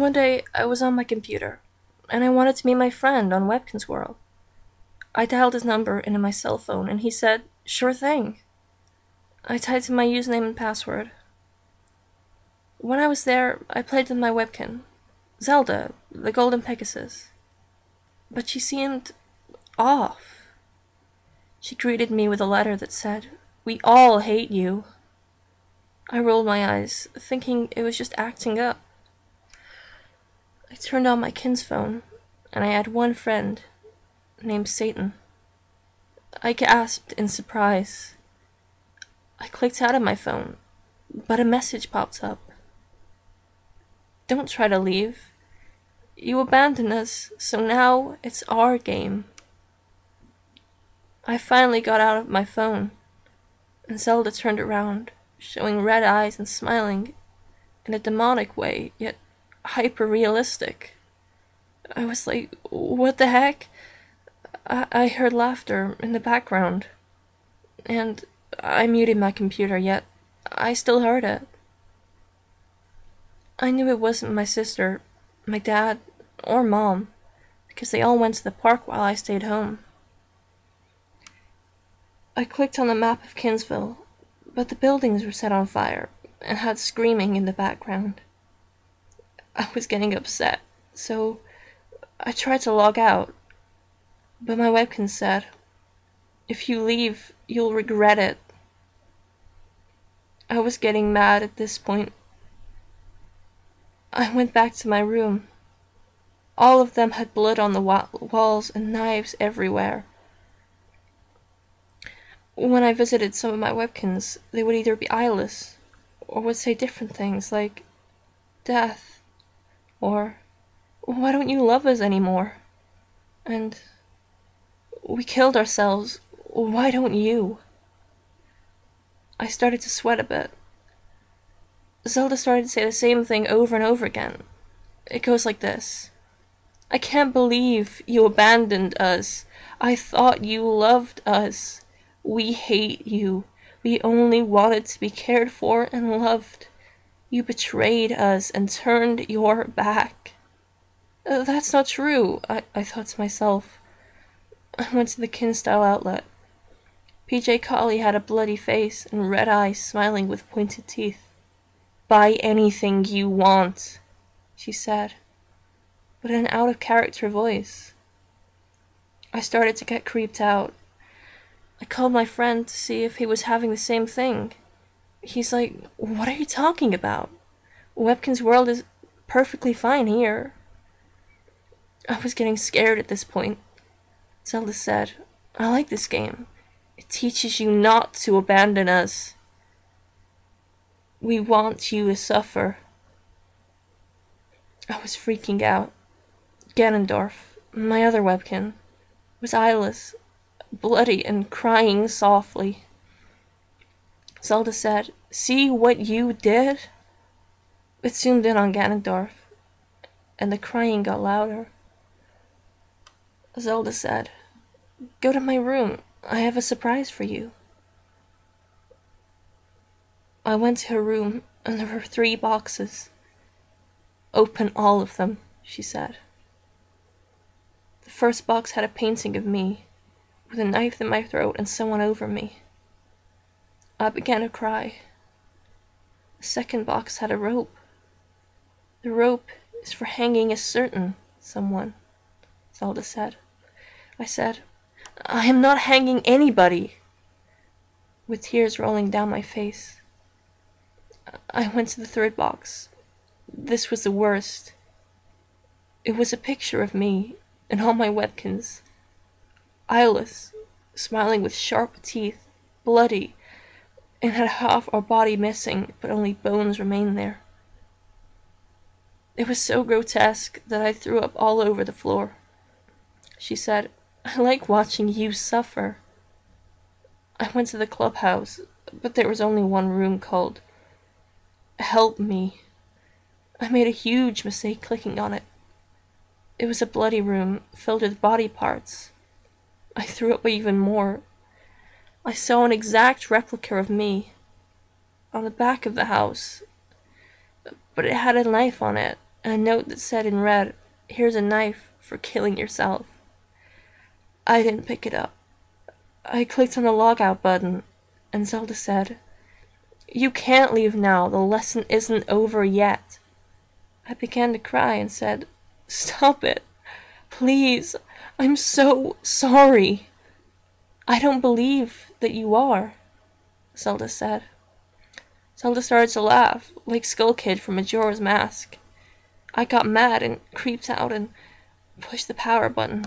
One day, I was on my computer, and I wanted to meet my friend on Webkinz World. I dialed his number into my cell phone, and he said, "Sure thing." I typed in my username and password. When I was there, I played with my webkin, Zelda, the Golden Pegasus. But she seemed off. She greeted me with a letter that said, "We all hate you." I rolled my eyes, thinking it was just acting up. I turned on my kin's phone, and I had one friend, named Satan. I gasped in surprise. I clicked out of my phone, but a message popped up. "Don't try to leave. You abandoned us, so now it's our game." I finally got out of my phone, and Zelda turned around, showing red eyes and smiling in a demonic way, yet hyper-realistic. I was like, what the heck? I heard laughter in the background, and I muted my computer, yet I still heard it. I knew it wasn't my sister, my dad, or mom, because they all went to the park while I stayed home. I clicked on the map of Kinsville, but the buildings were set on fire and had screaming in the background. I was getting upset, so I tried to log out, but my webkin said, "If you leave, you'll regret it." I was getting mad at this point. I went back to my room. All of them had blood on the walls and knives everywhere. When I visited some of my webkins, they would either be eyeless, or would say different things like, "Death," or "Why don't you love us anymore?" And, "We killed ourselves, why don't you?" I started to sweat a bit. Zelda started to say the same thing over and over again. It goes like this: "I can't believe you abandoned us. I thought you loved us. We hate you. We only wanted to be cared for and loved. You betrayed us and turned your back." That's not true, I thought to myself. I went to the Kinstyle outlet. PJ Collie had a bloody face and red eyes smiling with pointed teeth. "Buy anything you want," she said, but in an out-of-character voice. I started to get creeped out. I called my friend to see if he was having the same thing. He's like, "What are you talking about? Webkinz World is perfectly fine here." I was getting scared at this point. Zelda said, "I like this game. It teaches you not to abandon us. We want you to suffer." I was freaking out. Ganondorf, my other webkin, was eyeless, bloody and crying softly. Zelda said, "See what you did?" It zoomed in on Ganondorf, and the crying got louder. Zelda said, "Go to my room. I have a surprise for you." I went to her room, and there were 3 boxes. "Open all of them," she said. The first box had a painting of me, with a knife in my throat and someone over me. I began to cry. The second box had a rope. "The rope is for hanging a certain someone," Zelda said. I said, "I am not hanging anybody," with tears rolling down my face. I went to the third box. This was the worst. It was a picture of me and all my webkins, eyeless, smiling with sharp teeth, bloody, and had half our body missing, but only bones remained there. It was so grotesque that I threw up all over the floor. She said, "I like watching you suffer." I went to the clubhouse, but there was only one room called "Help Me." I made a huge mistake clicking on it. It was a bloody room filled with body parts. I threw up even more. I saw an exact replica of me on the back of the house, but it had a knife on it and a note that said in red, "Here's a knife for killing yourself." I didn't pick it up. I clicked on the logout button, and Zelda said, "You can't leave now, the lesson isn't over yet." I began to cry and said, "Stop it. Please, I'm so sorry." "I don't believe that you are," Zelda said. Zelda started to laugh, like Skull Kid from Majora's Mask. I got mad and creeped out and pushed the power button.